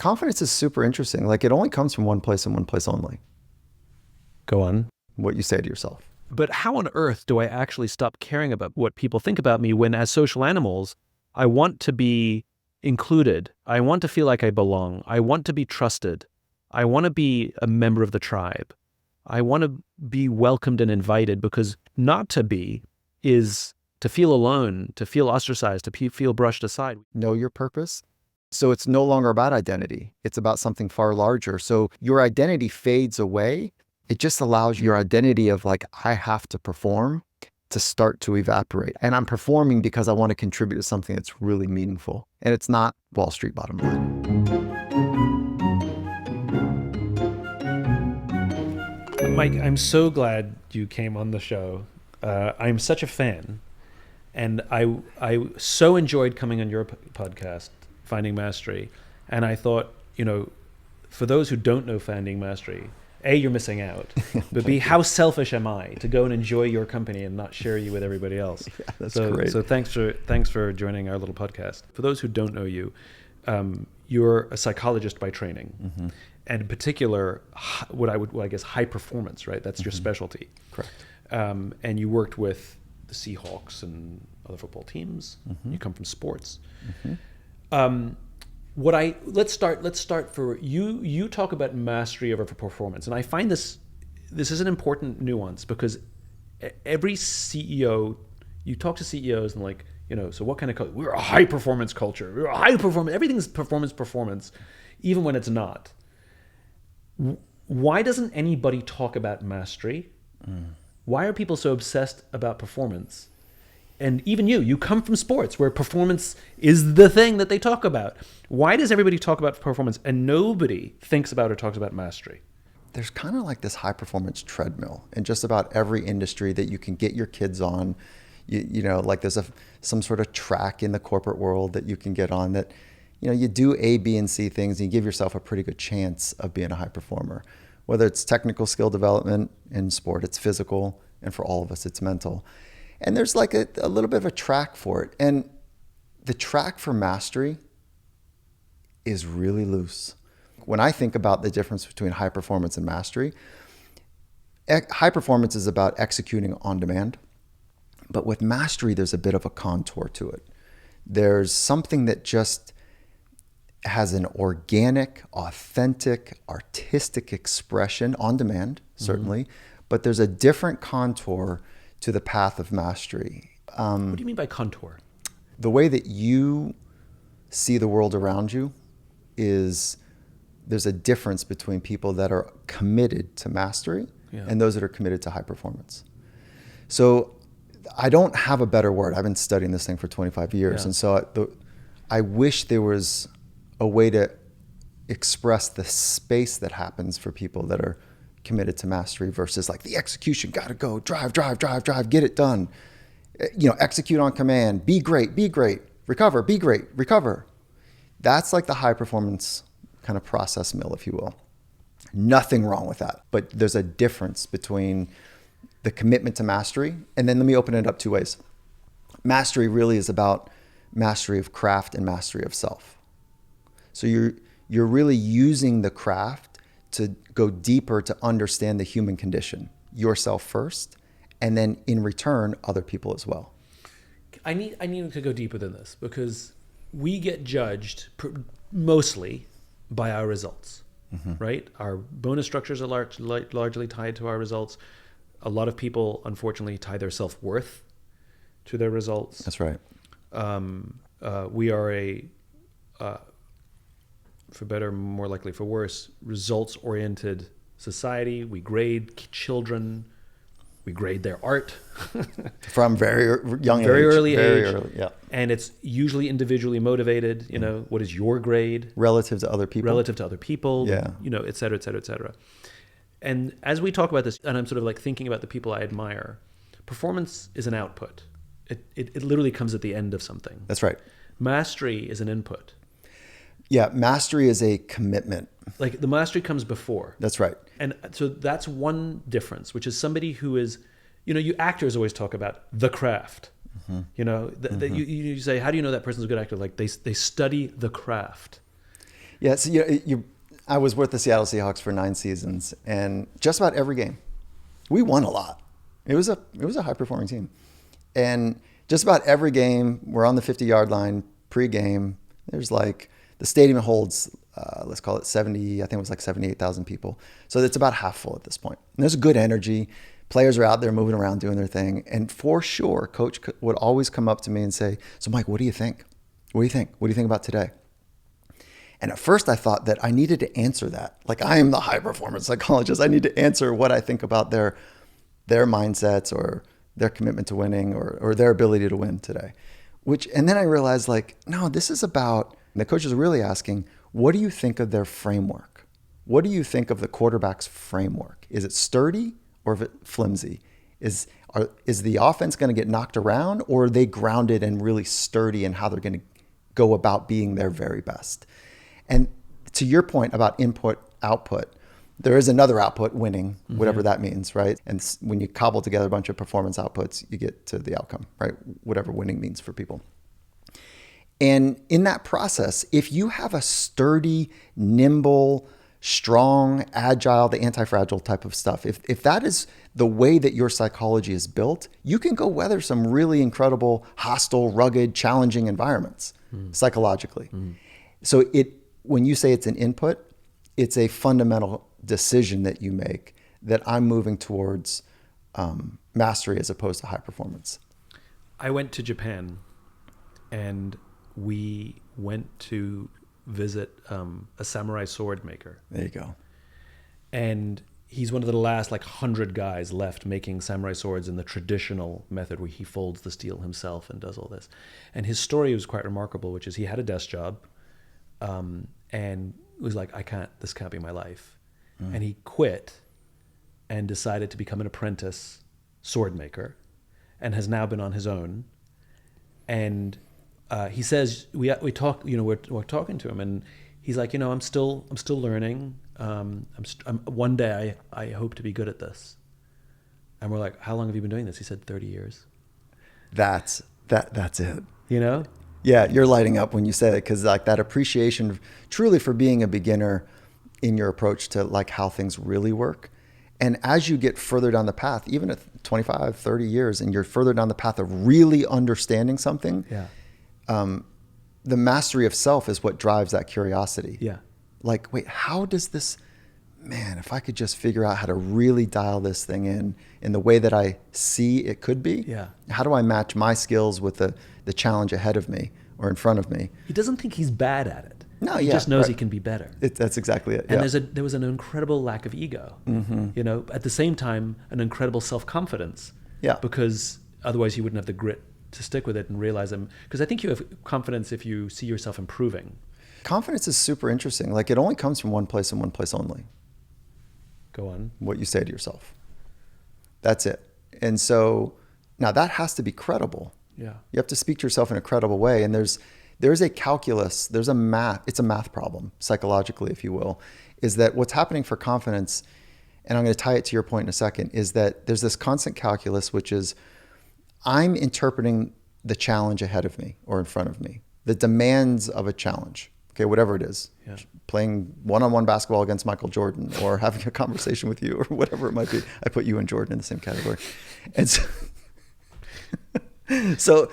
confidence is super interesting. Like, it only comes from one place and one place only. Go on. What you say to yourself. But how on earth do I actually stop caring about what people think about me when, as social animals, I want to be included. I want to feel like I belong. I want to be trusted. I want to be a member of the tribe. I want to be welcomed and invited, because not to be is to feel alone, to feel ostracized, to feel brushed aside. Know your purpose. So it's no longer about identity. It's about something far larger. So your identity fades away. It just allows your identity of like, I have to perform, to start to evaporate. And I'm performing because I want to contribute to something that's really meaningful. And it's not Wall Street bottom line. Mike, I'm so glad you came on the show. I'm such a fan. And I so enjoyed coming on your podcast, Finding Mastery. And I thought, for those who don't know Finding Mastery, A, you're missing out, but B, how selfish am I to go and enjoy your company and not share you with everybody else? Yeah, that's great. So thanks for joining our little podcast. For those who don't know you, you're a psychologist by training, mm-hmm. and in particular, I guess high performance, right? That's mm-hmm. your specialty. Correct. And you worked with the Seahawks and other football teams. Mm-hmm. You come from sports. Mm-hmm. Let's start for you. You talk about mastery over performance, and I find this is an important nuance, because every CEO, you talk to CEOs and like, so what kind of culture? We're a high performance culture. We're a high performance. Everything's performance, even when it's not. Why doesn't anybody talk about mastery? Why are people so obsessed about performance? And even you come from sports where performance is the thing that they talk about. Why does everybody talk about performance and nobody thinks about or talks about mastery? There's kind of like this high performance treadmill in just about every industry that you can get your kids on. Like there's some sort of track in the corporate world that you can get on that, you do A, B, and C things and you give yourself a pretty good chance of being a high performer. Whether it's technical skill development in sport, it's physical, and for all of us, it's mental. And there's like a little bit of a track for it. And the track for mastery is really loose. When I think about the difference between high performance and mastery, high performance is about executing on demand. But with mastery, there's a bit of a contour to it. There's something that just has an organic, authentic, artistic expression on demand, certainly. Mm-hmm. But there's a different contour to the path of mastery. What do you mean by contour? The way that you see the world around you is, there's a difference between people that are committed to mastery and those that are committed to high performance. So I don't have a better word. I've been studying this thing for 25 years. And so I wish there was a way to express the space that happens for people that are committed to mastery versus like the execution, gotta go, drive, get it done. Execute on command, be great, recover, be great, recover. That's like the high performance kind of process mill, if you will. Nothing wrong with that. But there's a difference between the commitment to mastery, and then let me open it up two ways. Mastery really is about mastery of craft and mastery of self. So you're really using the craft to go deeper to understand the human condition, yourself first, and then in return, other people as well. I need to go deeper than this, because we get judged mostly by our results, mm-hmm. right? Our bonus structures are largely tied to our results. A lot of people, unfortunately, tie their self-worth to their results. That's right. We are for better, more likely for worse, results-oriented society. We grade children. We grade their art. From very young age. Very early age. Yeah. And it's usually individually motivated. What is your grade? Relative to other people. Yeah. Et cetera, et cetera, et cetera. And as we talk about this, and I'm sort of like thinking about the people I admire, performance is an output. It literally comes at the end of something. That's right. Mastery is an input. Yeah, mastery is a commitment. Like the mastery comes before. That's right. And so that's one difference, which is somebody who is, you actors always talk about the craft. Mm-hmm. Mm-hmm. You say, how do you know that person's a good actor? Like they study the craft. Yeah, so I was with the Seattle Seahawks for 9 seasons, and just about every game, we won a lot. It was a high performing team, and just about every game, we're on the 50-yard line pre-game. There's like the stadium holds, let's call it 70. I think it was like 78,000 people. So it's about half full at this point. And there's good energy. Players are out there moving around doing their thing, and for sure, coach would always come up to me and say, "So, Mike, what do you think? What do you think? What do you think about today?" And at first I thought that I needed to answer that. Like, I am the high performance psychologist. I need to answer what I think about their mindsets or their commitment to winning or their ability to win today. And then I realized, like, no, this is about, the coach is really asking, what do you think of their framework? What do you think of the quarterback's framework? Is it sturdy or is it flimsy? Is the offense going to get knocked around, or are they grounded and really sturdy in how they're going to go about being their very best? And to your point about input, output, there is another output, winning, whatever that means, right? And when you cobble together a bunch of performance outputs, you get to the outcome, right? Whatever winning means for people. And in that process, if you have a sturdy, nimble, strong, agile, the anti-fragile type of stuff, if that is the way that your psychology is built, you can go weather some really incredible, hostile, rugged, challenging environments psychologically. So when you say it's an input, it's a fundamental decision that you make that I'm moving towards mastery as opposed to high performance. I went to Japan, and we went to visit a samurai sword maker. There you go. And he's one of the last 100 guys left making samurai swords in the traditional method, where he folds the steel himself and does all this. And his story was quite remarkable, which is he had a desk job, and was like, this can't be my life. And he quit and decided to become an apprentice sword maker, and has now been on his own. And he says, we talk, we're talking to him, and he's like, I'm still learning. One day I hope to be good at this. And we're like, how long have you been doing this? He said 30 years. That's it. Yeah, you're lighting up when you say it, because that appreciation truly for being a beginner in your approach to how things really work. And as you get further down the path, even at 25, 30 years, and you're further down the path of really understanding something, the mastery of self is what drives that curiosity. Yeah. Wait, how does this, if I could just figure out how to really dial this thing in the way that I see it could be, how do I match my skills with the challenge ahead of me or in front of me? He doesn't think he's bad at it. No, he just knows he can be better. That's exactly it. And there was an incredible lack of ego. At the same time, an incredible self-confidence. Yeah. Because otherwise you wouldn't have the grit to stick with it and realize them. Because I think you have confidence if you see yourself improving. Confidence is super interesting. It only comes from one place and one place only. Go on. What you say to yourself. That's it. And so now that has to be credible. Yeah. You have to speak to yourself in a credible way. And there's a calculus, it's a math problem, psychologically, if you will, is that what's happening for confidence, and I'm going to tie it to your point in a second, is that there's this constant calculus, which is I'm interpreting the challenge ahead of me or in front of me, the demands of a challenge, okay, whatever it is, playing one-on-one basketball against Michael Jordan or having a conversation with you or whatever it might be. I put you and Jordan in the same category. And so,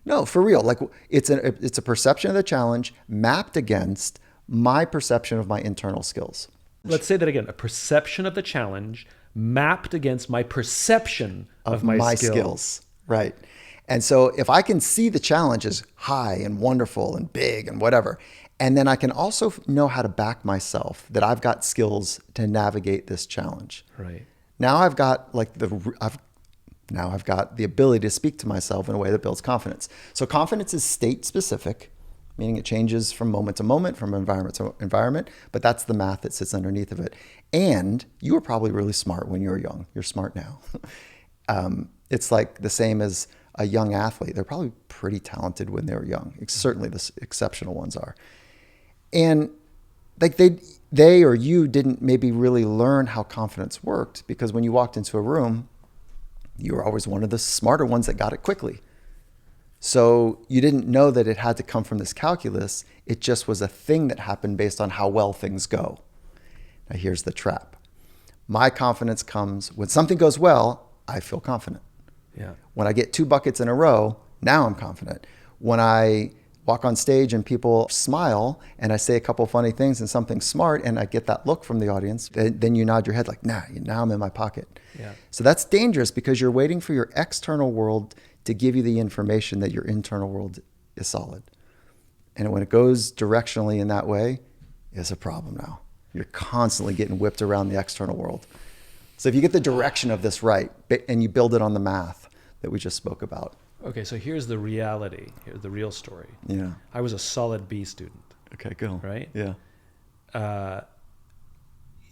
no, for real. It's a perception of the challenge mapped against my perception of my internal skills. Let's say that again. A perception of the challenge mapped against my perception of my skills. Right. And so if I can see the challenge as high and wonderful and big and whatever, and then I can also know how to back myself that I've got skills to navigate this challenge. Right. Now I've got I've got the ability to speak to myself in a way that builds confidence. So confidence is state specific, meaning it changes from moment to moment, from environment to environment, but that's the math that sits underneath of it. And you were probably really smart when you were young. You're smart now. It's the same as a young athlete. They're probably pretty talented when they were young. Certainly the exceptional ones are. And they or you didn't maybe really learn how confidence worked, because when you walked into a room, you were always one of the smarter ones that got it quickly. So you didn't know that it had to come from this calculus. It just was a thing that happened based on how well things go. Now here's the trap. My confidence comes when something goes well, I feel confident. Yeah. When I get 2 buckets in a row, now I'm confident. When I walk on stage and people smile and I say a couple funny things and something smart and I get that look from the audience, then you nod your head like, nah, now I'm in my pocket. Yeah. So that's dangerous because you're waiting for your external world to give you the information that your internal world is solid. And when it goes directionally in that way, it's a problem now. You're constantly getting whipped around the external world. So if you get the direction of this right and you build it on the math that we just spoke about. Okay, so here's the reality. Here's the real story. Yeah. I was a solid B student. Okay, cool. Right? Yeah.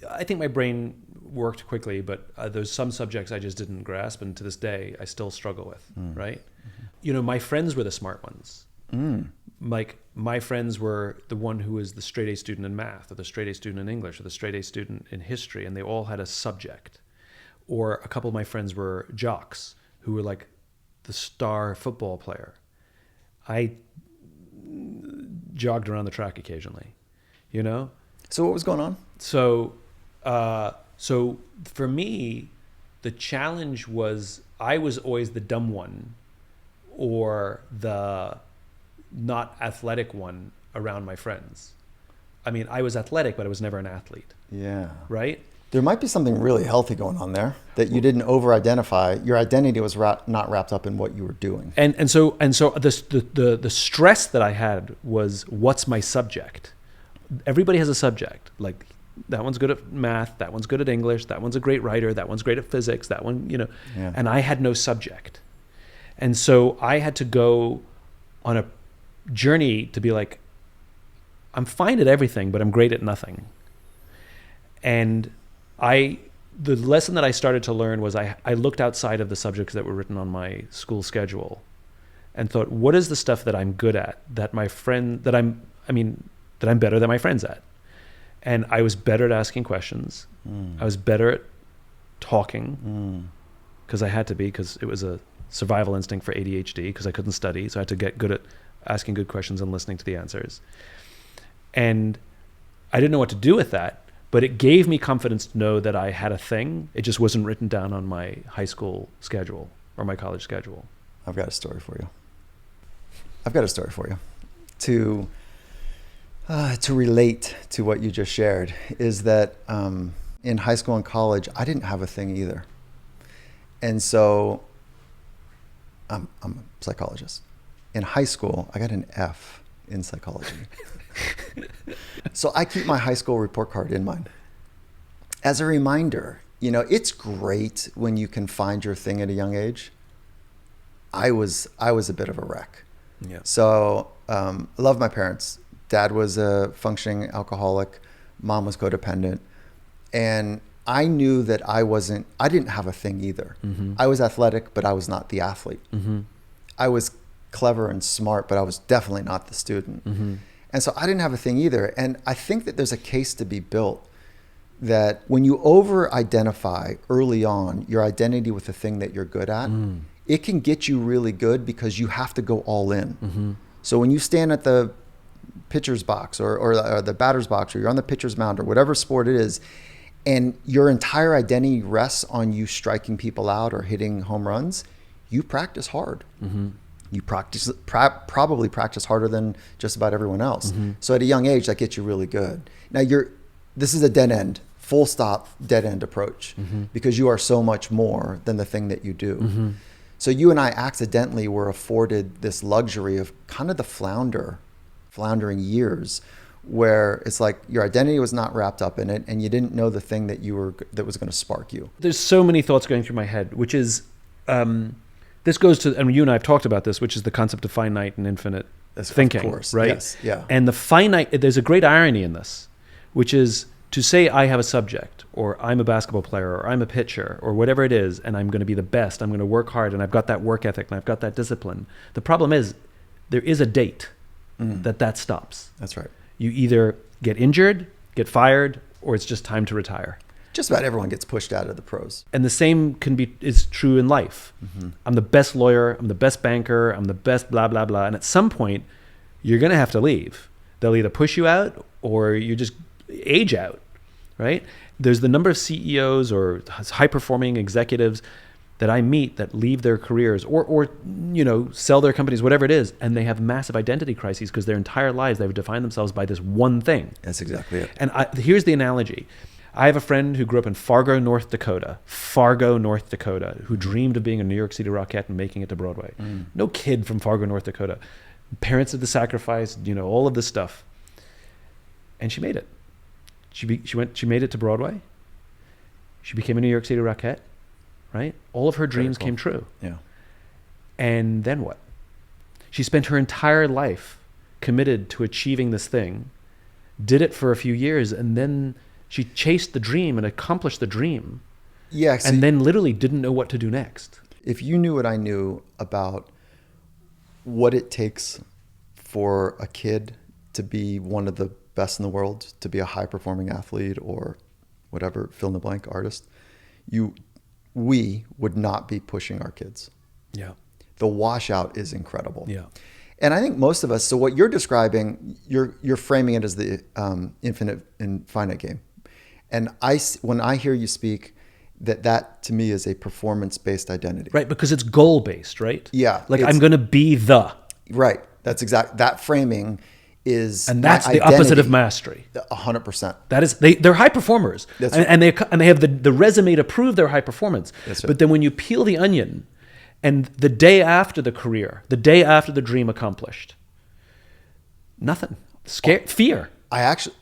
I think my brain worked quickly, but there's some subjects I just didn't grasp, and to this day, I still struggle with, right? Mm-hmm. You know, my friends were the smart ones. Like, my friends were the one who was the straight A student in math, or the straight A student in English, or the straight A student in history, and they all had a subject. Or a couple of my friends were jocks, who were like the star football player. I jogged around the track occasionally, you know? So what was going on? So for me, the challenge was I was always the dumb one or the not athletic one around my friends. I mean, I was athletic, but I was never an athlete. Yeah. Right? There might be something really healthy going on there that you didn't over-identify. Your identity was not wrapped up in what you were doing. And so the stress that I had was, what's my subject? Everybody has a subject. Like, that one's good at math, that one's good at English, that one's a great writer, that one's great at physics, that one, you know. Yeah. And I had no subject. And so I had to go on a journey to be like, I'm fine at everything, but I'm great at nothing. And the lesson that I started to learn was I looked outside of the subjects that were written on my school schedule and thought, what is the stuff that I'm good at, that I'm better than my friends at? And I was better at asking questions. I was better at talking because I had to be, because it was a survival instinct for ADHD, because I couldn't study. So I had to get good at asking good questions and listening to the answers. And I didn't know what to do with that, but it gave me confidence to know that I had a thing. It just wasn't written down on my high school schedule or my college schedule. I've got a story for you. To relate to what you just shared is that in high school and college, I didn't have a thing either. And so I'm a psychologist. In high school, I got an F in psychology. So I keep my high school report card in mind. As a reminder, you know, it's great when you can find your thing at a young age. I was a bit of a wreck. Yeah. So I love my parents. Dad was a functioning alcoholic. Mom was codependent. And I knew that I didn't have a thing either. Mm-hmm. I was athletic, but I was not the athlete. Mm-hmm. I was clever and smart, but I was definitely not the student. Mm-hmm. And so I didn't have a thing either. And I think that there's a case to be built that when you over-identify early on your identity with the thing that you're good at, it can get you really good because you have to go all in. Mm-hmm. So when you stand at the pitcher's box or the batter's box, or you're on the pitcher's mound, or whatever sport it is, and your entire identity rests on you striking people out or hitting home runs, you practice hard. Mm-hmm. You probably practice harder than just about everyone else. Mm-hmm. So at a young age, that gets you really good. Now this is a dead end, full stop, dead end approach, because you are so much more than the thing that you do. Mm-hmm. So you and I accidentally were afforded this luxury of kind of the floundering years, where it's like your identity was not wrapped up in it, and you didn't know the thing that was going to spark you. There's so many thoughts going through my head, which is, this goes to, and you and I have talked about this, which is the concept of finite and infinite thinking, of course. Right? Yes, yeah. And the finite, there's a great irony in this, which is to say I have a subject, or I'm a basketball player, or I'm a pitcher, or whatever it is, and I'm going to be the best, I'm going to work hard, and I've got that work ethic, and I've got that discipline. The problem is, there is a date that stops. That's right. You either get injured, get fired, or it's just time to retire. Just about everyone gets pushed out of the pros. And the same is true in life. I'm the best lawyer, I'm the best banker, I'm the best blah, blah, blah. And at some point, you're going to have to leave. They'll either push you out or you just age out, right? There's the number of CEOs or high-performing executives that I meet that leave their careers or sell their companies, whatever it is, and they have massive identity crises because their entire lives they've defined themselves by this one thing. That's exactly it. And here's the analogy. I have a friend who grew up in Fargo, North Dakota, who dreamed of being a New York City Rockette and making it to Broadway. No kid from Fargo, North Dakota. Parents did the sacrifice, all of this stuff. And she made it. She made it to Broadway. She became a New York City Rockette, right? All of her dreams came true. Yeah. And then what? She spent her entire life committed to achieving this thing, did it for a few years, and then she chased the dream and accomplished the dream. Yeah. And then literally didn't know what to do next. If you knew what I knew about what it takes for a kid to be one of the best in the world, to be a high-performing athlete or whatever, fill-in-the-blank artist, we would not be pushing our kids. Yeah. The washout is incredible. Yeah. And I think most of us, so what you're describing, you're framing it as the infinite and finite game. And when I hear you speak, that to me is a performance-based identity. Right, because it's goal-based, right? Yeah. Like I'm going to be the. Right. That's exact. That framing is. And that's the opposite of mastery. 100%. That is, they're high performers. That's and they have the resume to prove their high performance. That's right. But then when you peel the onion, and the day after the career, the day after the dream accomplished, nothing. Fear.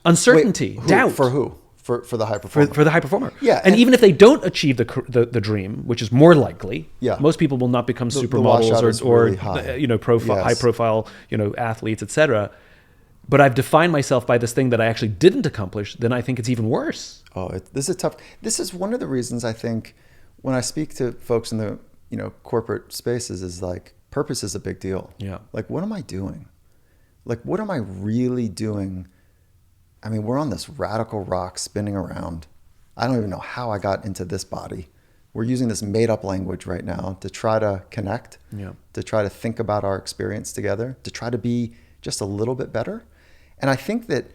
Uncertainty. Doubt. For who? For the high performer. For the high performer. Yeah. And even if they don't achieve the dream, which is more likely, yeah, most people will not become supermodels or high profile athletes, etc. But I've defined myself by this thing that I actually didn't accomplish, then I think it's even worse. This is tough. This is one of the reasons I think when I speak to folks in the corporate spaces is like purpose is a big deal. Yeah. Like, what am I doing? Like, what am I really doing? I mean, we're on this radical rock spinning around. I don't even know how I got into this body. We're using this made up language right now to try to connect, to try to think about our experience together, to try to be just a little bit better. And I think that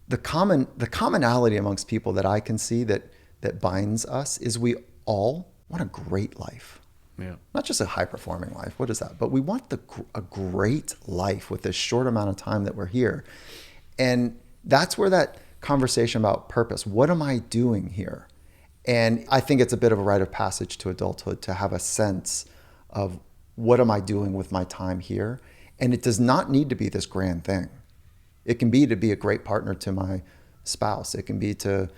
the commonality amongst people that I can see that binds us is we all want a great life. Yeah. Not just a high performing life. What is that? But we want a great life with this short amount of time that we're here. And that's where that conversation about purpose, what am I doing here? And I think it's a bit of a rite of passage to adulthood to have a sense of what am I doing with my time here? And it does not need to be this grand thing. It can be to be a great partner to my spouse. It can be to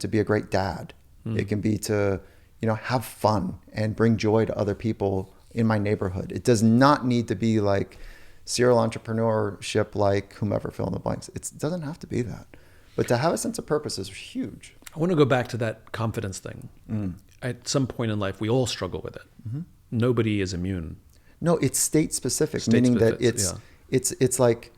be a great dad. It can be to, have fun and bring joy to other people in my neighborhood. It does not need to be like serial entrepreneurship, like whomever, fill in the blanks. It doesn't have to be that. But to have a sense of purpose is huge. I want to go back to that confidence thing. At some point in life, we all struggle with it. Mm-hmm. Nobody is immune. No, it's state specific, meaning that it's like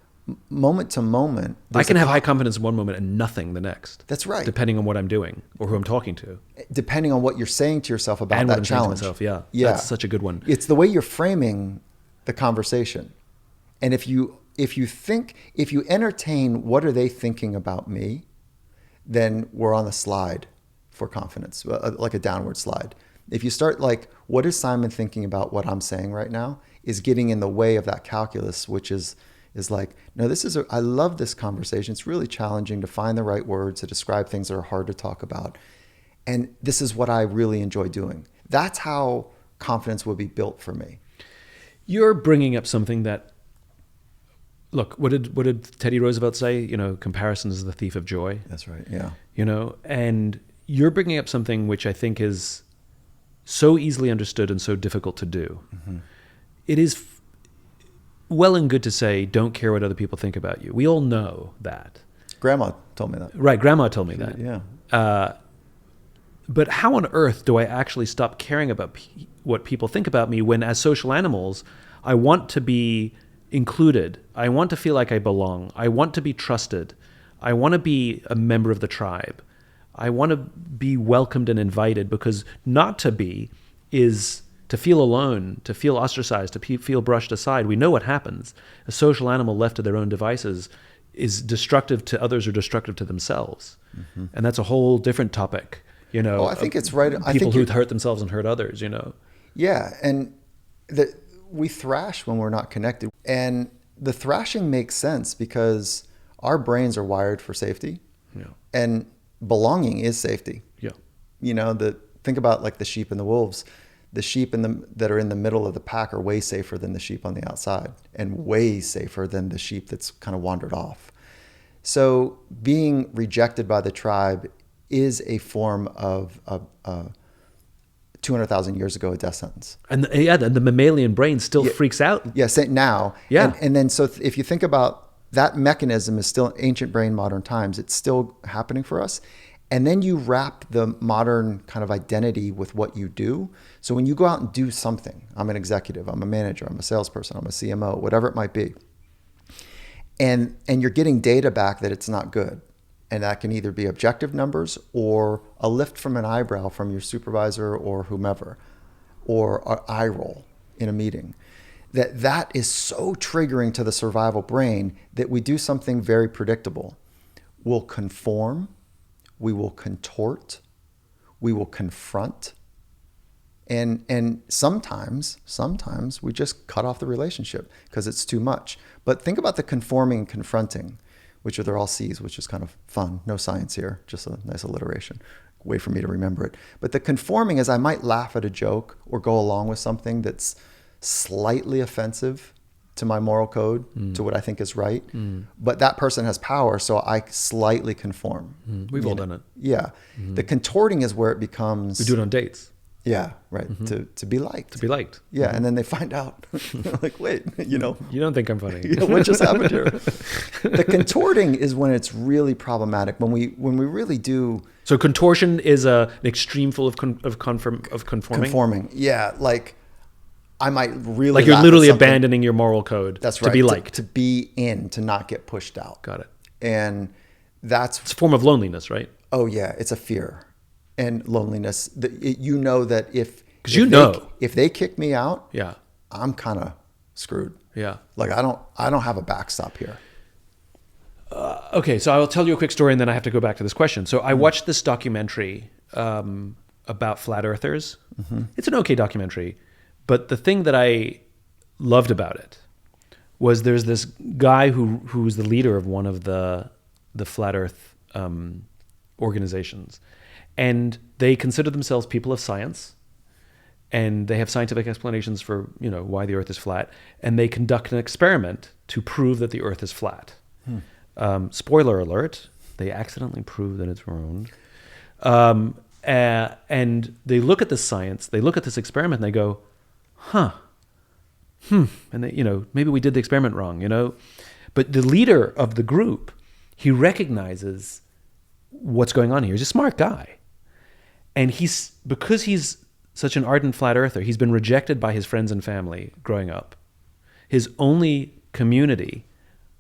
moment to moment. I can have high confidence in one moment and nothing the next. That's right. Depending on what I'm doing or who I'm talking to. Depending on what you're saying to yourself about and that what I'm challenge. Saying to myself, yeah. That's such a good one. It's the way you're framing the conversation. And if you entertain what are they thinking about me, then we're on a slide for confidence, like a downward slide. If you start like, what is Simon thinking about what I'm saying right now, is getting in the way of that calculus, which is like, no, I love this conversation. It's really challenging to find the right words to describe things that are hard to talk about. And this is what I really enjoy doing. That's how confidence will be built for me. You're bringing up something that, look, what did Teddy Roosevelt say? Comparison is the thief of joy. That's right. Yeah. And you're bringing up something which I think is so easily understood and so difficult to do. Mm-hmm. It is well and good to say, don't care what other people think about you. We all know that. Grandma told me that. Right. Grandma told me that. Yeah. But how on earth do I actually stop caring about what people think about me when, as social animals, I want to be included. I want to feel like I belong. I want to be trusted. I want to be a member of the tribe. I want to be welcomed and invited, because not to be is to feel alone, to feel ostracized, to feel brushed aside. We know what happens. A social animal left to their own devices is destructive to others or destructive to themselves. Mm-hmm. And that's a whole different topic, you know. Oh, I think it's right. People who hurt themselves and hurt others, you know. Yeah, and we thrash when we're not connected. And the thrashing makes sense because our brains are wired for safety. Yeah. And belonging is safety. Yeah. You know, think about like the sheep and the wolves. The sheep that are in the middle of the pack are way safer than the sheep on the outside, and way safer than the sheep that's kind of wandered off. So being rejected by the tribe is a form of 200,000 years ago a death sentence. And the mammalian brain still freaks out. Yes, now. Yeah. And then so if you think about that mechanism is still ancient brain, modern times. It's still happening for us. And then you wrap the modern kind of identity with what you do. So when you go out and do something, I'm an executive, I'm a manager, I'm a salesperson, I'm a CMO, whatever it might be. And you're getting data back that it's not good. And that can either be objective numbers or a lift from an eyebrow from your supervisor or whomever, or an eye roll in a meeting. That is so triggering to the survival brain that we do something very predictable. We'll conform, we will contort, we will confront, and sometimes we just cut off the relationship because it's too much. But think about the conforming and confronting, which they're all C's, which is kind of fun. No science here, just a nice alliteration, way for me to remember it. But the conforming is I might laugh at a joke or go along with something that's slightly offensive to my moral code, to what I think is right. But that person has power, so I slightly conform. We've all done it. Yeah. The contorting is where it becomes... We do it on dates. Yeah, right. To be liked. To be liked. Yeah, and then they find out. Like, wait, you know. You don't think I'm funny. What just happened here? The contorting is when it's really problematic. When we really do... So contortion is an extreme full of conforming? Conforming, yeah. Like... I might really like you're literally abandoning your moral code. That's right. To be liked. To be in, to not get pushed out. Got it. And it's a form of loneliness, right? Oh yeah, it's a fear and loneliness. You know that if they kick me out, yeah, I'm kind of screwed. Yeah. Like I don't have a backstop here. Okay, so I'll tell you a quick story and then I have to go back to this question. So I watched this documentary about flat earthers. It's an okay documentary. But the thing that I loved about it was there's this guy who's the leader of one of the flat earth organizations. And they consider themselves people of science. And they have scientific explanations for, you know, why the earth is flat. And they conduct an experiment to prove that the earth is flat. Spoiler alert, they accidentally prove that it's round. And they look at the science, they look at this experiment and they go, and they, you know, maybe we did the experiment wrong, you know. But the leader of the group, he recognizes what's going on here. He's a smart guy. And because he's such an ardent flat earther, he's been rejected by his friends and family growing up. His only community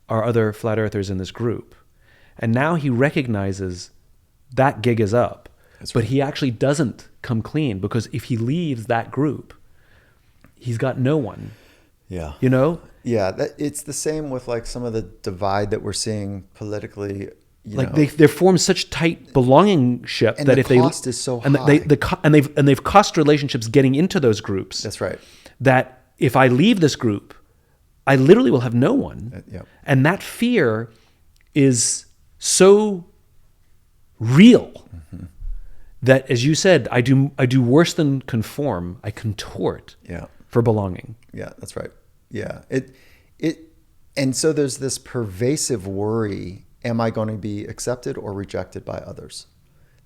are other flat earthers in this group. And now he recognizes that gig is up. But he actually doesn't come clean, because if he leaves that group, he's got no one. Yeah. You know? Yeah. It's the same with like some of the divide that we're seeing politically. They form such tight belongingship and that the if they cost is so and high. they've cost relationships getting into those groups. That's right. That if I leave this group, I literally will have no one. And that fear is so real. That, as you said, I do worse than conform. I contort for belonging. Yeah, that's right. Yeah, and so there's this pervasive worry: am I going to be accepted or rejected by others?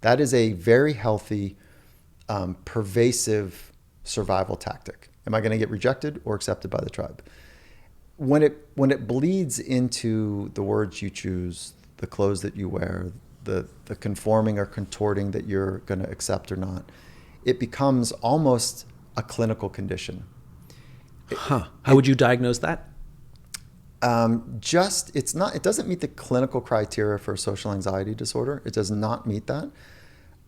That is a very healthy, pervasive survival tactic. Am I going to get rejected or accepted by the tribe? When it bleeds into the words you choose, the clothes that you wear, the conforming or contorting that you're going to accept or not, it becomes almost a clinical condition. How would you diagnose that? It doesn't meet the clinical criteria for social anxiety disorder. It does not meet that.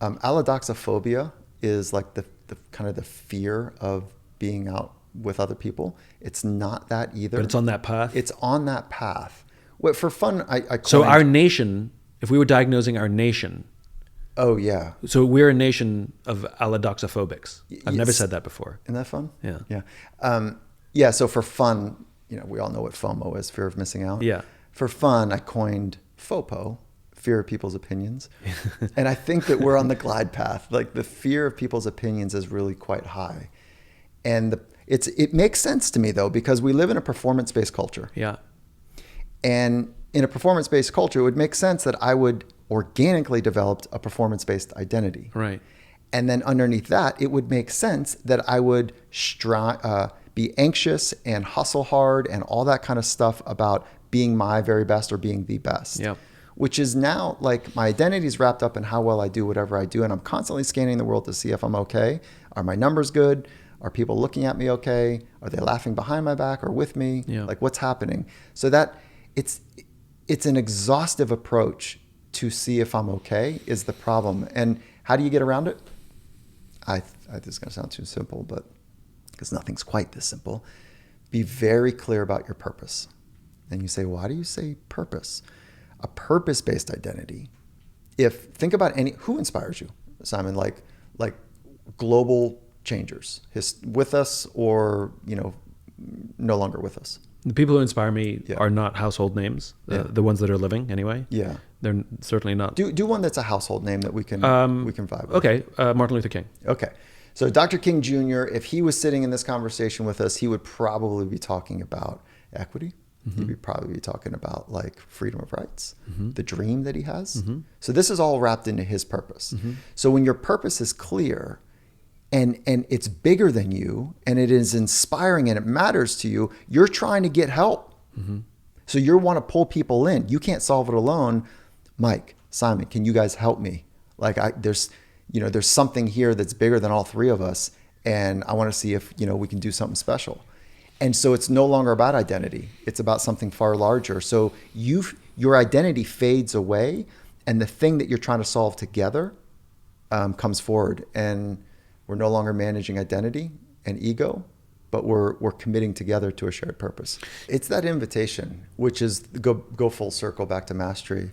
Allodoxophobia is like the kind of the fear of being out with other people. It's not that either. But it's on that path? It's on that path. Well, for fun, I So our nation, if we were diagnosing our nation... Oh, yeah. So we're a nation of allodoxophobics. I've never said that before. Isn't that fun? Yeah. Yeah. So for fun, we all know what FOMO is, fear of missing out. Yeah. For fun, I coined FOPO, fear of people's opinions. And I think that we're on the glide path. Like the fear of people's opinions is really quite high. And it makes sense to me though, because we live in a performance-based culture. Yeah. And in a performance-based culture, it would make sense that I would organically develop a performance-based identity. Right. And then underneath that, it would make sense that I would be anxious and hustle hard and all that kind of stuff about being my very best or being the best. Yep. Which is now like my identity is wrapped up in how well I do whatever I do. And I'm constantly scanning the world to see if I'm okay. Are my numbers good? Are people looking at me okay? Are they laughing behind my back or with me? Yeah. Like what's happening? So that it's an exhaustive approach to see if I'm okay is the problem. And how do you get around it? This is going to sound too simple, but because nothing's quite this simple. Be very clear about your purpose. And you say, why do you say purpose? A purpose-based identity. Think about who inspires you, Simon, like global changers, with us or, no longer with us. The people who inspire me are not household names, the ones that are living anyway. Yeah. They're certainly not. Do one that's a household name that we can vibe with. Okay, Martin Luther King. Okay. So Dr. King Jr., if he was sitting in this conversation with us, he would probably be talking about equity. Mm-hmm. He would probably be talking about like freedom of rights, the dream that he has. Mm-hmm. So this is all wrapped into his purpose. Mm-hmm. So when your purpose is clear and it's bigger than you and it is inspiring and it matters to you, you're trying to get help. Mm-hmm. So you want to pull people in. You can't solve it alone. Mike, Simon, can you guys help me? Like there's something here that's bigger than all three of us. And I want to see if, we can do something special. And so it's no longer about identity. It's about something far larger. So your identity fades away and the thing that you're trying to solve together comes forward. And we're no longer managing identity and ego, but we're committing together to a shared purpose. It's that invitation, which is go full circle back to mastery.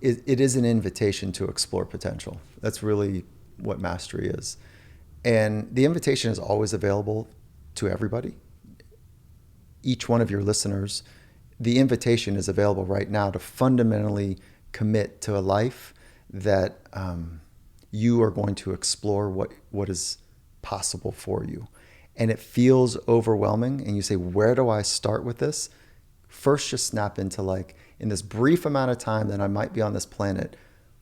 It is an invitation to explore potential. That's really what mastery is. And the invitation is always available to everybody. Each one of your listeners, the invitation is available right now to fundamentally commit to a life that you are going to explore what is possible for you. And it feels overwhelming and you say, where do I start with this? First, just snap into like, in this brief amount of time that I might be on this planet,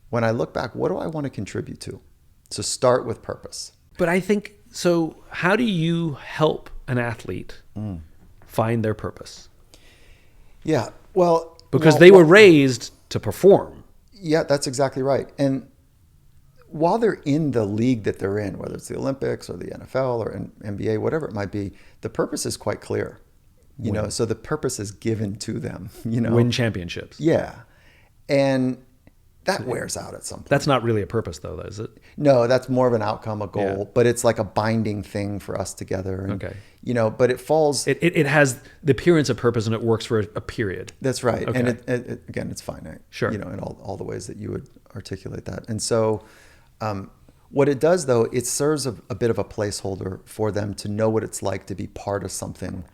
when I look back, what do I want to contribute to? So start with purpose. But I think, so how do you help an athlete find their purpose? Yeah, well... Because they were raised to perform. Yeah, that's exactly right. And while they're in the league that they're in, whether it's the Olympics or the NFL or NBA, whatever it might be, the purpose is quite clear. So the purpose is given to them, Win championships. Yeah. And that wears out at some point. That's not really a purpose though, is it? No, that's more of an outcome, a goal, but it's like a binding thing for us together. And, okay. But it falls... It has the appearance of purpose and it works for a period. That's right. Okay. And it again, it's finite. Sure. In all the ways that you would articulate that. And so what it does though, it serves a bit of a placeholder for them to know what it's like to be part of something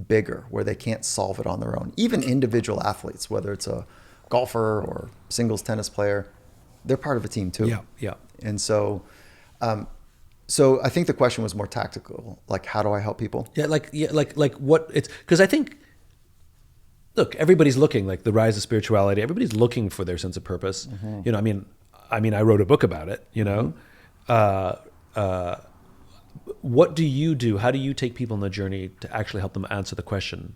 bigger where they can't solve it on their own. Even individual athletes, whether it's a golfer or singles tennis player, they're part of a team too. Yeah. And so I think the question was more tactical, like how do I help people? Like what it's, because I think, look, everybody's looking, like the rise of spirituality, everybody's looking for their sense of purpose. Mm-hmm. I wrote a book about it, what do you do? How do you take people on the journey to actually help them answer the question?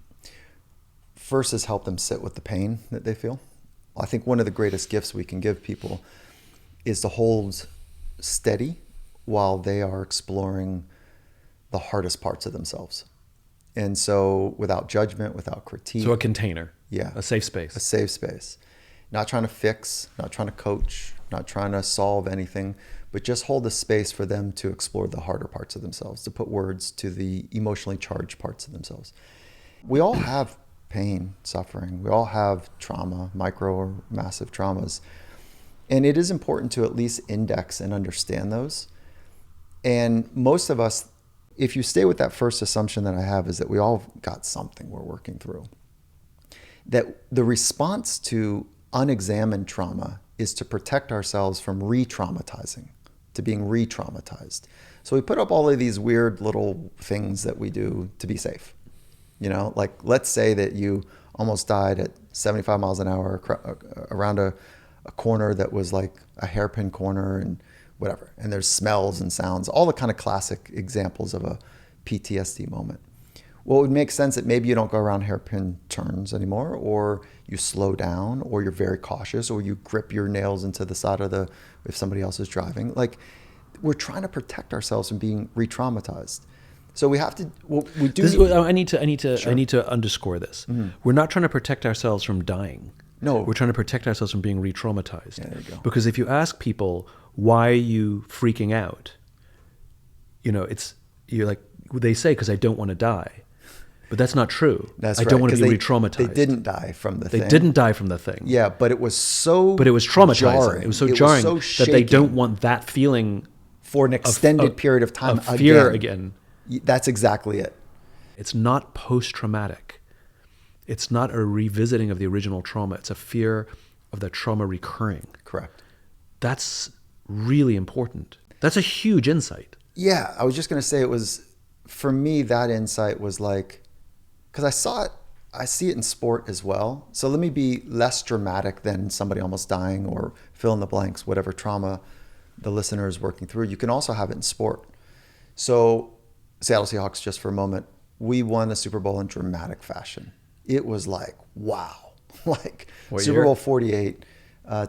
First is help them sit with the pain that they feel. I think one of the greatest gifts we can give people is to hold steady while they are exploring the hardest parts of themselves. And so without judgment, without critique. So a container. Yeah. A safe space. A safe space. not trying to fix, not trying to coach, not trying to solve anything, but just hold the space for them to explore the harder parts of themselves, to put words to the emotionally charged parts of themselves. We all have pain, suffering. We all have trauma, micro or massive traumas. And it is important to at least index and understand those. And most of us, if you stay with that first assumption that I have, is that we all got something we're working through. That the response to unexamined trauma is to protect ourselves from re-traumatizing, to being re-traumatized. So we put up all of these weird little things that we do to be safe. You know, like let's say that you almost died at 75 miles an hour around a corner that was like a hairpin corner and whatever. And there's smells and sounds, all the kind of classic examples of a PTSD moment. Well, it would make sense that maybe you don't go around hairpin turns anymore, or you slow down, or you're very cautious, or you grip your nails into the side of if somebody else is driving. Like, we're trying to protect ourselves from being re-traumatized. So we have to, we do. I need to underscore this. Mm-hmm. We're not trying to protect ourselves from dying. No. We're trying to protect ourselves from being re-traumatized. Yeah, there you go. Because if you ask people, why are you freaking out? You know, you're like, they say, because I don't want to die. But that's not true. That's I right, don't want to be re-traumatized. They didn't die from the thing. They didn't die from the thing. Yeah, but it was so traumatizing. jarring. It was so jarring that they don't want that feeling for an extended period of time of fear again. That's exactly it. It's not post-traumatic. It's not a revisiting of the original trauma. It's a fear of the trauma recurring. Correct. That's really important. That's a huge insight. Yeah, I was just going to say it was, for me, that insight was like, because I see it in sport as well. So let me be less dramatic than somebody almost dying or fill in the blanks, whatever trauma the listener is working through. You can also have it in sport. So Seattle Seahawks, just for a moment, we won the Super Bowl in dramatic fashion. It was like, wow. Like what Super year? Bowl 48,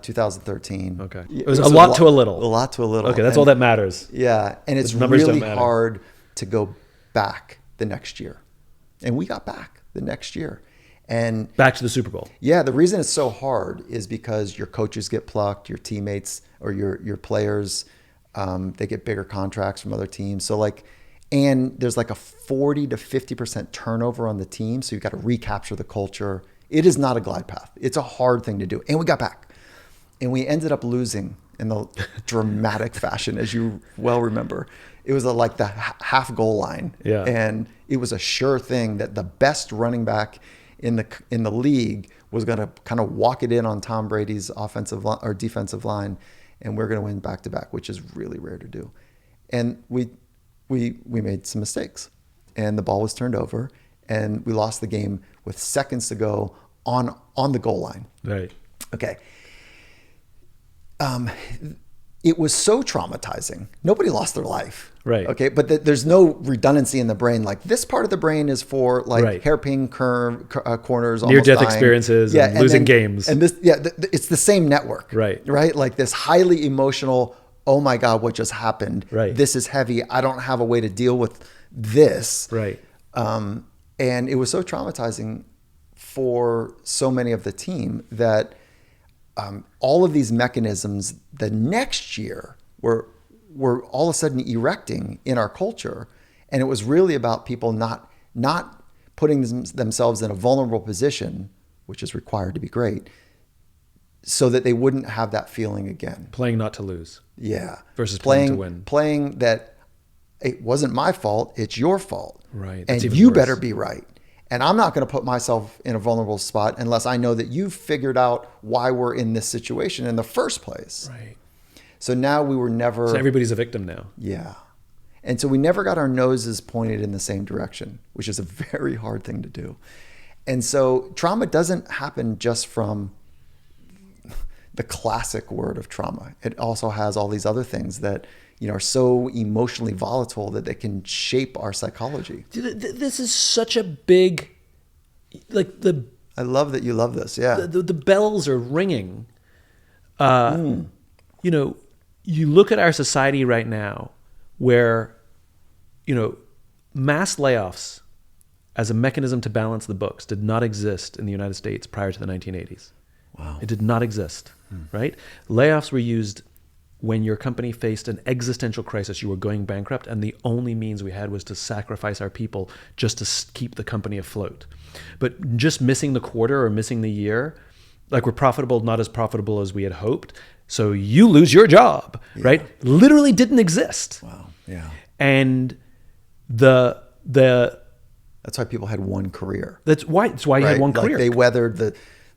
2013. Okay. It was a lot to a little. A lot to a little. Okay, that's all that matters. Yeah, and it's really hard to go back the next year. And we got back the next year. And back to the Super Bowl. Yeah, the reason it's so hard is because your coaches get plucked, your teammates or your players, they get bigger contracts from other teams. So like, and there's like a 40 to 50% turnover on the team. So you got to recapture the culture. It is not a glide path. It's a hard thing to do. And we got back. And we ended up losing in the dramatic fashion, as you well remember. It was like the half goal line. Yeah. And it was a sure thing that the best running back in the league was going to kind of walk it in on Tom Brady's offensive line or defensive line, and we're going to win back to back, which is really rare to do. And we made some mistakes, and the ball was turned over, and we lost the game with seconds to go on the goal line. Right. Okay. It was so traumatizing. Nobody lost their life. Right. Okay. But there's no redundancy in the brain. Like this part of the brain is for like hairpin corners, near-death experiences, and losing games. And this, it's the same network. Right. Right. Like this highly emotional, oh my God, what just happened? Right. This is heavy. I don't have a way to deal with this. Right. And it was so traumatizing for so many of the team that all of these mechanisms the next year were all of a sudden erecting in our culture. And it was really about people not putting themselves in a vulnerable position, which is required to be great, so that they wouldn't have that feeling again. Playing not to lose. Yeah. Versus playing to win. Playing that it wasn't my fault, it's your fault. Right. And you better be right. And I'm not going to put myself in a vulnerable spot unless I know that you've figured out why we're in this situation in the first place. Right. So now we were never... So everybody's a victim now. Yeah. And so we never got our noses pointed in the same direction, which is a very hard thing to do. And so trauma doesn't happen just from the classic word of trauma. It also has all these other things that are so emotionally volatile that they can shape our psychology. This is such a big, I love that you love this. Yeah. The bells are ringing. You look at our society right now where, mass layoffs as a mechanism to balance the books did not exist in the United States prior to the 1980s. Wow. It did not exist, right? Layoffs were used when your company faced an existential crisis. You were going bankrupt, and the only means we had was to sacrifice our people just to keep the company afloat. But just missing the quarter or missing the year, like we're profitable, not as profitable as we had hoped, so you lose your job, right? Literally didn't exist. Wow. Yeah. And the That's why people had one career. that's why you had one Like career. they weathered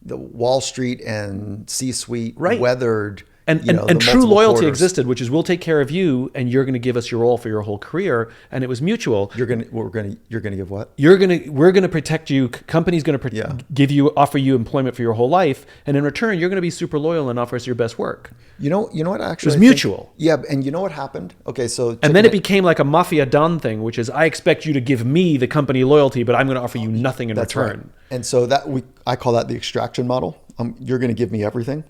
the Wall Street and C-suite, Right. weathered. And the true multiple loyalty quarters. existed, which is we'll take care of you, and you're going to give us your all for your whole career, and it was mutual. You're gonna give what? We're going to protect you. Company's going to offer you employment for your whole life, and in return, you're going to be super loyal and offer us your best work. You know what? Actually, It was mutual. Yeah, and you know what happened? Okay, so And then it became like a mafia don thing, which is I expect you to give me the company loyalty, but I'm going to offer you nothing in return. Right. And so I call that the extraction model. You're going to give me everything.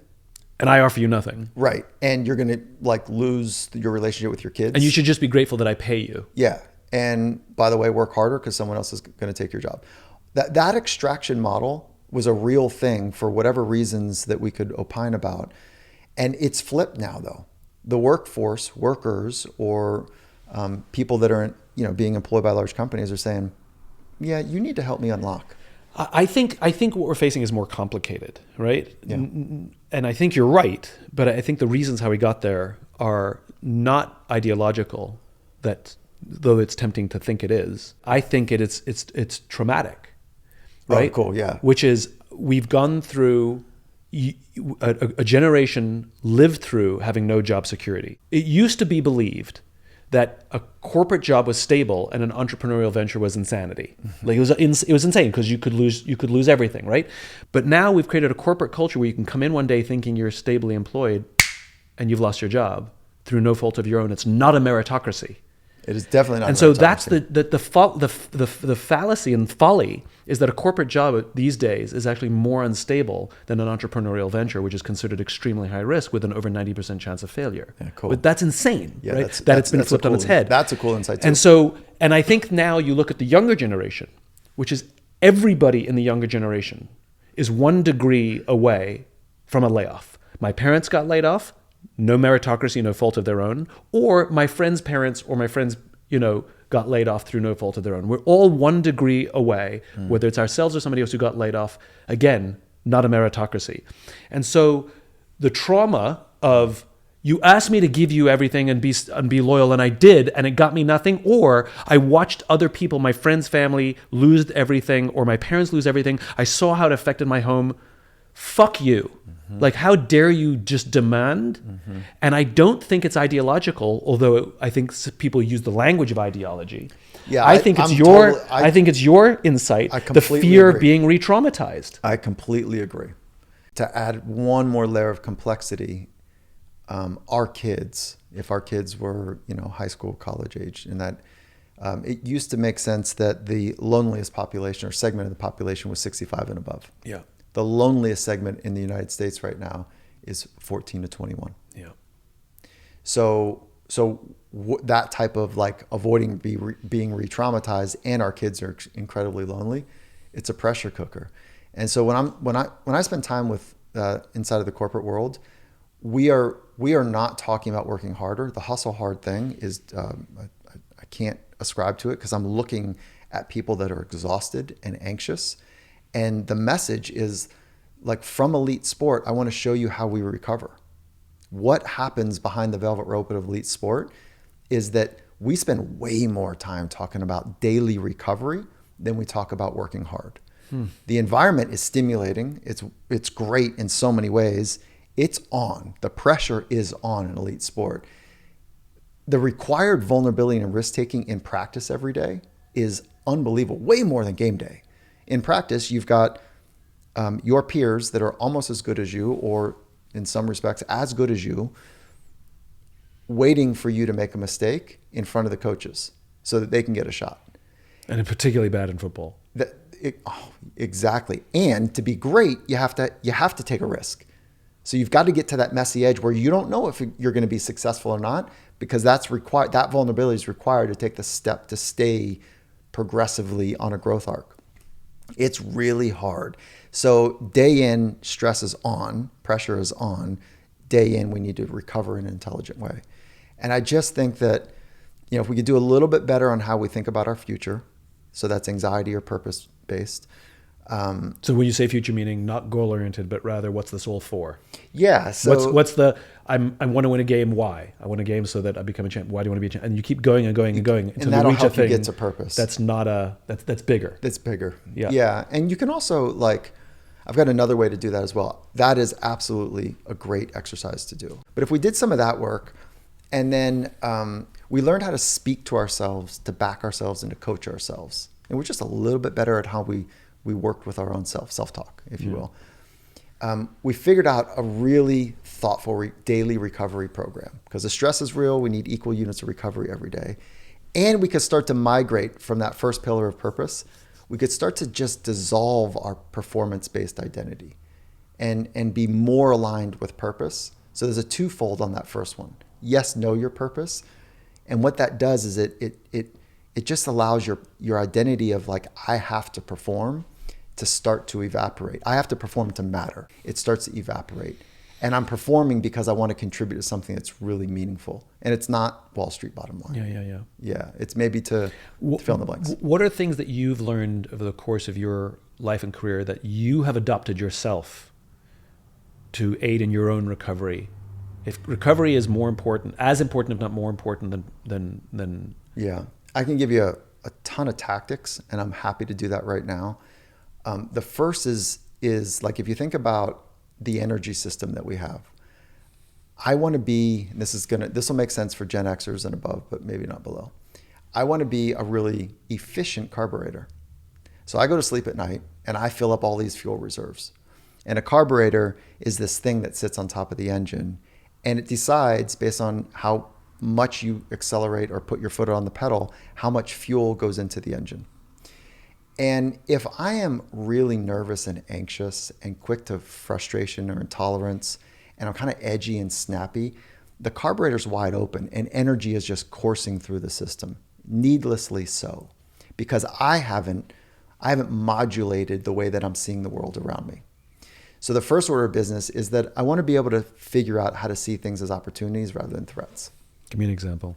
And I offer you nothing. Right. And you're going to like lose your relationship with your kids. And you should just be grateful that I pay you. Yeah. And by the way, work harder because someone else is going to take your job. That extraction model was a real thing for whatever reasons that we could opine about. And it's flipped now, though. The workforce, workers, or people that are being employed by large companies are saying, yeah, you need to help me unlock. I think what we're facing is more complicated, right? Yeah. And I think you're right, but I think the reasons how we got there are not ideological, that though it's tempting to think it is. I think it's traumatic, right? Oh, cool, yeah. Which is we've gone through a generation lived through having no job security. It used to be believed that a corporate job was stable and an entrepreneurial venture was insanity. Like it was insane because you could lose everything, right? But now we've created a corporate culture where you can come in one day thinking you're stably employed and you've lost your job through no fault of your own. It's not a meritocracy. It is definitely not. And so that's the fallacy and folly is that a corporate job these days is actually more unstable than an entrepreneurial venture, which is considered extremely high risk with an over 90% chance of failure. Yeah, cool. But that's insane, Yeah, right? That it's been flipped on its head. That's a cool insight too. And I think now you look at the younger generation, which is everybody in the younger generation is 1 degree away from a layoff. My parents got laid off. No meritocracy, no fault of their own, or my friend's parents or my friends, got laid off through no fault of their own. We're all 1 degree away, whether it's ourselves or somebody else who got laid off. Again, not a meritocracy. And so the trauma of you asked me to give you everything and be loyal, and I did, and it got me nothing, or I watched other people, my friend's family, lose everything, or my parents lose everything. I saw how it affected my home. Fuck you. Like, how dare you just demand? And I don't think it's ideological, although I think people use the language of ideology. Yeah, I think it's your insight, the fear of being re-traumatized. I completely agree. To add one more layer of complexity, our kids, if our kids were, high school, college age, and that it used to make sense that the loneliest population or segment of the population was 65 and above. Yeah. The loneliest segment in the United States right now is 14 to 21. Yeah. So that type of like avoiding being re-traumatized, and our kids are incredibly lonely. It's a pressure cooker. And so when I spend time with inside of the corporate world, we are not talking about working harder. The hustle hard thing is I can't ascribe to it because I'm looking at people that are exhausted and anxious. And the message is like, from elite sport, I want to show you how we recover. What happens behind the velvet rope of elite sport is that we spend way more time talking about daily recovery than we talk about working hard. The environment is stimulating. It's great in so many ways. It's on. The pressure is on in elite sport. The required vulnerability and risk-taking in practice every day is unbelievable, way more than game day. In practice, you've got your peers that are almost as good as you, or in some respects as good as you, waiting for you to make a mistake in front of the coaches so that they can get a shot. And it's particularly bad in football. Exactly. And to be great, you have to take a risk. So you've got to get to that messy edge where you don't know if you're going to be successful or not, because that's required. That vulnerability is required to take the step to stay progressively on a growth arc. It's really hard. So day in, stress is on, pressure is on. Day in, we need to recover in an intelligent way. And I just think that, if we could do a little bit better on how we think about our future, so that's anxiety or purpose based. So when you say future, meaning not goal oriented, but rather what's this all for? Yeah. So what's the I want to win a game? Why? I want a game so that I become a champ. Why do you want to be a champ? And you keep going and going and going until and that'll you reach help a thing you get to purpose. That's bigger. It's bigger. Yeah. Yeah. And you can also I've got another way to do that as well. That is absolutely a great exercise to do. But if we did some of that work and then we learned how to speak to ourselves, to back ourselves and to coach ourselves, and we're just a little bit better at how we worked with our own self-talk, if you will. We figured out a really thoughtful daily recovery program because the stress is real. We need equal units of recovery every day. And we could start to migrate from that first pillar of purpose. We could start to just dissolve our performance-based identity and be more aligned with purpose. So there's a twofold on that first one. Yes, know your purpose. And what that does is it just allows your identity of I have to perform to start to evaporate. I have to perform to matter. It starts to evaporate. And I'm performing because I want to contribute to something that's really meaningful. And it's not Wall Street bottom line. Yeah. Yeah, it's maybe to fill in the blanks. What are things that you've learned over the course of your life and career that you have adopted yourself to aid in your own recovery? If recovery is more important, as important, if not more important than Yeah, I can give you a ton of tactics, and I'm happy to do that right now. The first is if you think about the energy system that we have, I want to be, this will make sense for Gen Xers and above, but maybe not below. I want to be a really efficient carburetor. So I go to sleep at night and I fill up all these fuel reserves. And a carburetor is this thing that sits on top of the engine, and it decides based on how much you accelerate or put your foot on the pedal, how much fuel goes into the engine. And if I am really nervous and anxious and quick to frustration or intolerance, and I'm kind of edgy and snappy, the carburetor's wide open and energy is just coursing through the system, needlessly so, because I haven't modulated the way that I'm seeing the world around me. So the first order of business is that I want to be able to figure out how to see things as opportunities rather than threats. Give me an example.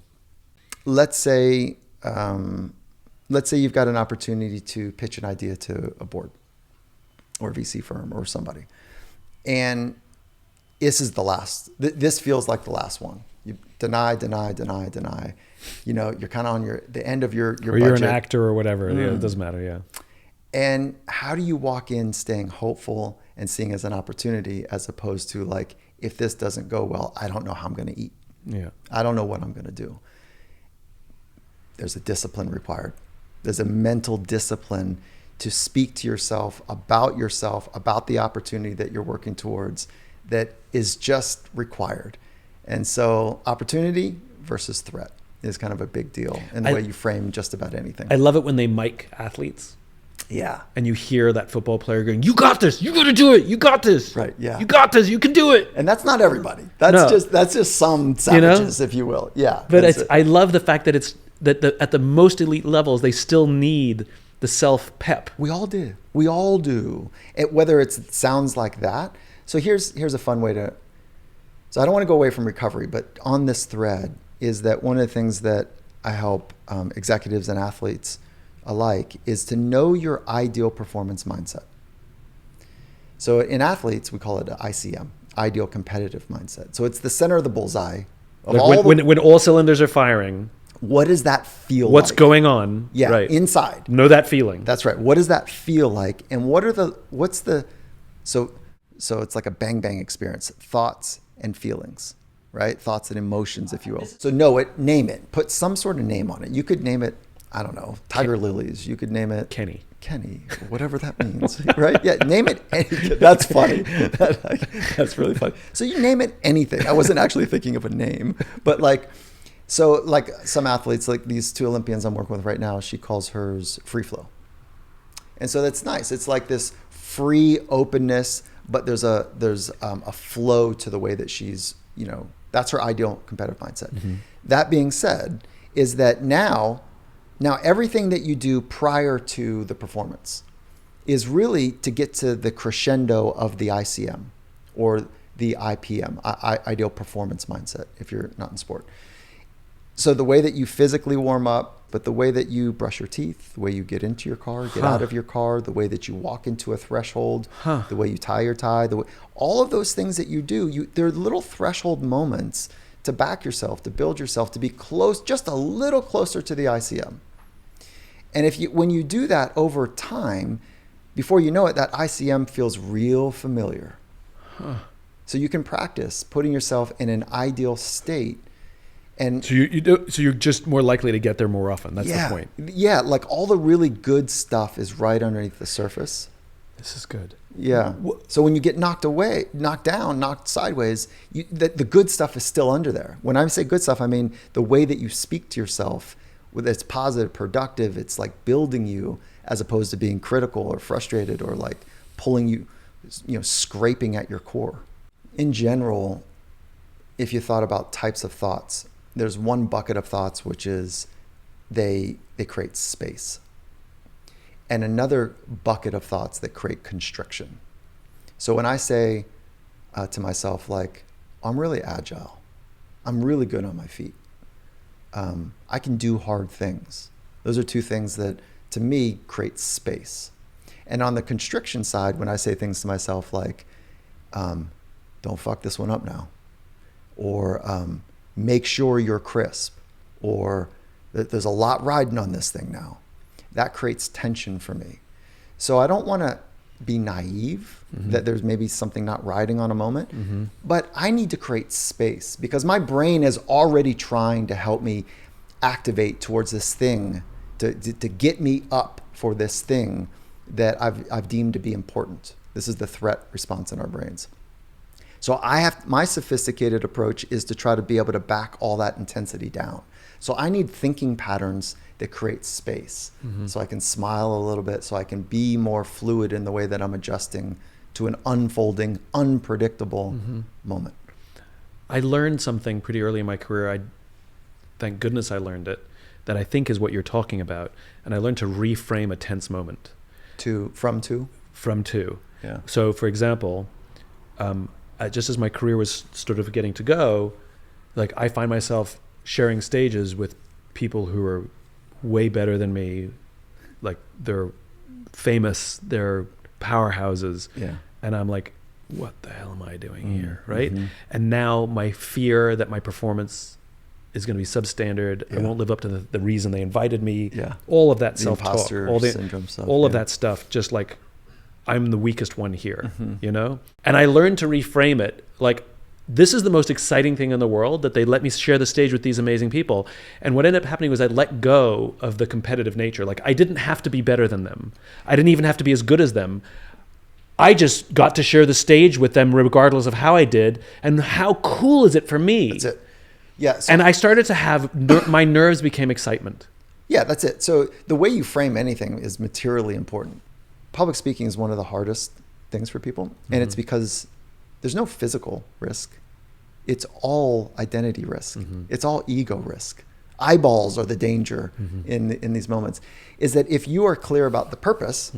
Let's say you've got an opportunity to pitch an idea to a board or VC firm or somebody. And this is the last, this feels like the last one. You deny. You're kind of on the end of your budget. Or you're an actor or whatever. Yeah, it doesn't matter, yeah. And how do you walk in staying hopeful and seeing it as an opportunity as opposed to if this doesn't go well, I don't know how I'm going to eat. Yeah. I don't know what I'm going to do. There's a discipline required. There's a mental discipline to speak to yourself, about the opportunity that you're working towards that is just required. And so opportunity versus threat is kind of a big deal in the way you frame just about anything. I love it when they mic athletes. Yeah. And you hear that football player going, "You got this. You got to do it. You got this. Right. Yeah. You got this. You can do it." And that's not everybody. That's just some savages, if you will. Yeah. But I love the fact that at the most elite levels, they still need the self pep. We all do. Whether it sounds like that. So here's a fun way to. So I don't want to go away from recovery, but on this thread is that one of the things that I help executives and athletes alike is to know your ideal performance mindset. So in athletes, we call it ICM, ideal competitive mindset. So it's the center of the bullseye. When all cylinders are firing. What does that feel like? What's going on? Yeah, right. Inside. Know that feeling. That's right. What does that feel like? And so it's like a bang bang experience, thoughts and feelings, right? Thoughts and emotions, if you will. So know it, name it, put some sort of name on it. You could name it, I don't know, Tiger Lilies. You could name it Kenny, whatever that means, right? Yeah, name it. That's funny. That's really funny. So you name it anything. I wasn't actually thinking of a name, but some athletes, like these two Olympians I'm working with right now, she calls hers free flow. And so that's nice. It's like this free openness, but there's a flow to the way that she's, that's her ideal competitive mindset. Mm-hmm. That being said, is that now everything that you do prior to the performance, is really to get to the crescendo of the ICM or the IPM, ideal performance mindset, if you're not in sport. So the way that you physically warm up, but the way that you brush your teeth, the way you get into your car, get out of your car, the way that you walk into a threshold, the way you tie your tie, all of those things that you do, they're little threshold moments to back yourself, to build yourself, to be close, just a little closer to the ICM. And when you do that over time, before you know it, that ICM feels real familiar. So you can practice putting yourself in an ideal state. And so you're just more likely to get there more often. That's the point. Yeah, like all the really good stuff is right underneath the surface. This is good. Yeah. So when you get knocked down, knocked sideways, the good stuff is still under there. When I say good stuff, I mean the way that you speak to yourself, whether it's positive, productive, it's like building you as opposed to being critical or frustrated or like pulling you, scraping at your core. In general, if you thought about types of thoughts, there's one bucket of thoughts, which is they create space. And another bucket of thoughts that create constriction. So when I say to myself, like, I'm really agile, I'm really good on my feet, I can do hard things. Those are two things that, to me, create space. And on the constriction side, when I say things to myself like, don't fuck this one up now, or make sure you're crisp, or there's a lot riding on this thing now, that creates tension for me. So I don't want to be naive that there's maybe something not riding on a moment, but I need to create space because my brain is already trying to help me activate towards this thing to get me up for this thing that I've deemed to be important. This is the threat response in our brains. So my sophisticated approach is to try to be able to back all that intensity down. So I need thinking patterns that create space. So I can smile a little bit, so I can be more fluid in the way that I'm adjusting to an unfolding, unpredictable moment. I learned something pretty early in my career. Thank goodness I learned it, that I think is what you're talking about. And I learned to reframe a tense moment. From to? Yeah. So for example, just as my career was sort of getting to go, like I find myself sharing stages with people who are way better than me, like they're famous, they're powerhouses, and I'm like, what the hell am I doing here, right? And now my fear that my performance is going to be substandard, I won't live up to the reason they invited me, all of that self-talk, all of that stuff, just like I'm the weakest one here, And I learned to reframe it like, this is the most exciting thing in the world, that they let me share the stage with these amazing people. And what ended up happening was I let go of the competitive nature. Like I didn't have to be better than them. I didn't even have to be as good as them. I just got to share the stage with them regardless of how I did. And how cool is it for me? That's it. Yeah. And I started to have, my nerves became excitement. Yeah, that's it. So the way you frame anything is materially important. Public speaking is one of the hardest things for people. And it's because there's no physical risk. It's all identity risk. It's all ego risk. Eyeballs are the danger in these moments. Is that if you are clear about the purpose,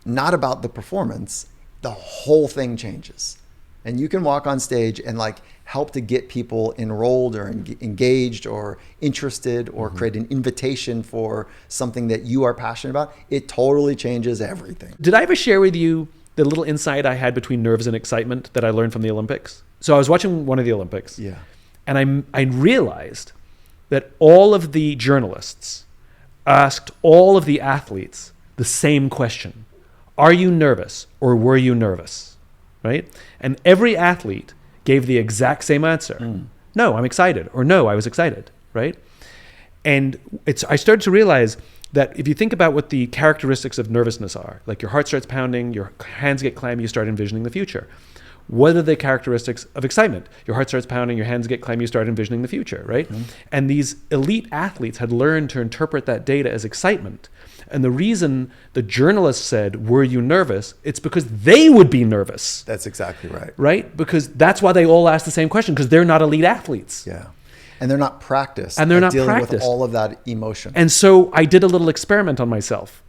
not about the performance, the whole thing changes. And you can walk on stage and like help to get people enrolled or engaged or interested or create an invitation for something that you are passionate about. It totally changes everything. Did I ever share with you the little insight I had between nerves and excitement that I learned from the Olympics? So I was watching one of the Olympics, and I realized that all of the journalists asked all of the athletes the same question: are you nervous or were you nervous? Right? And every athlete gave the exact same answer. No, I'm excited, or no, I was excited, right? And I started to realize that if you think about what the characteristics of nervousness are, like your heart starts pounding, your hands get clammy, you start envisioning the future. What are the characteristics of excitement? Your heart starts pounding, your hands get clammy, you start envisioning the future, right? And these elite athletes had learned to interpret that data as excitement. And the reason the journalists said, were you nervous? It's because they would be nervous. That's exactly right. Right? Because that's why they all ask the same question, because they're not elite athletes. Yeah. And they're not practiced. And they're not dealing practiced with all of that emotion. And so I did a little experiment on myself.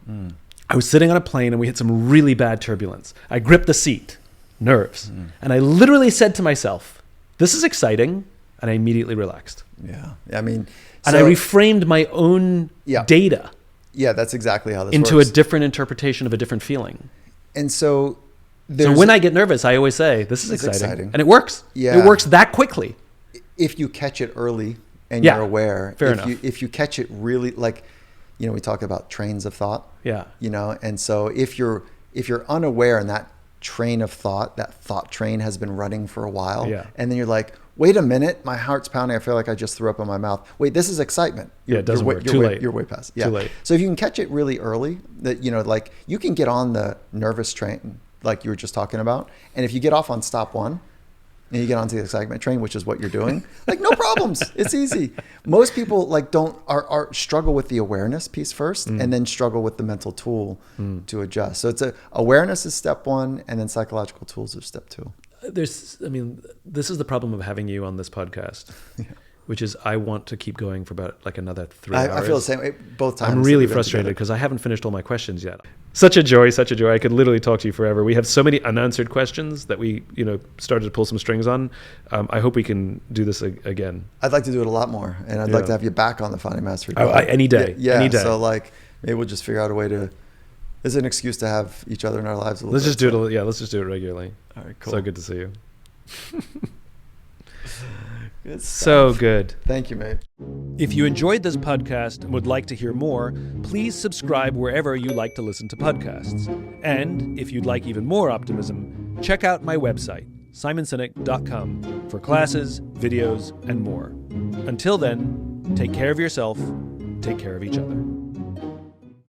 I was sitting on a plane and we had some really bad turbulence. I gripped the seat, nerves. And I literally said to myself, this is exciting. And I immediately relaxed. Yeah. I mean, and I reframed my own data. Yeah, that's exactly how this into works. a different interpretation of a different feeling. And so when I get nervous, I always say, this is exciting. And it works. Yeah. It works that quickly. If you catch it early and you're aware. Fair enough. If you catch it really, like, you know, we talk about trains of thought. Yeah. You know, and so if you're unaware and that train of thought, that thought train has been running for a while. Yeah. And then you're like, wait a minute, my heart's pounding. I feel like I just threw up in my mouth. Wait, this is excitement. It doesn't work. Too late. You're way past. Yeah. Too late. So if you can catch it really early, that, you know, like you can get on the nervous train, like you were just talking about. And if you get off on stop one and you get onto the excitement train, which is what you're doing, like no problems. It's easy. Most people like are struggle with the awareness piece first and then struggle with the mental tool to adjust. So awareness is step one, and then psychological tools are step two. This is the problem of having you on this podcast, which is I want to keep going for about like another 3 hours. I feel the same way both times. I'm really frustrated because I haven't finished all my questions yet. Such a joy, such a joy. I could literally talk to you forever. We have so many unanswered questions that we, started to pull some strings on. I hope we can do this again. I'd like to do it a lot more, and I'd like to have you back on the Finding Mastery. Any day. Yeah. Any day. So like maybe we'll just figure out a way to. It's an excuse to have each other in our lives a little Let's bit. just do it. Let's just do it regularly. All right, cool. So good to see you. Good stuff. So good. Thank you, mate. If you enjoyed this podcast and would like to hear more, please subscribe wherever you like to listen to podcasts. And if you'd like even more optimism, check out my website, simonsinek.com, for classes, videos, and more. Until then, take care of yourself, take care of each other.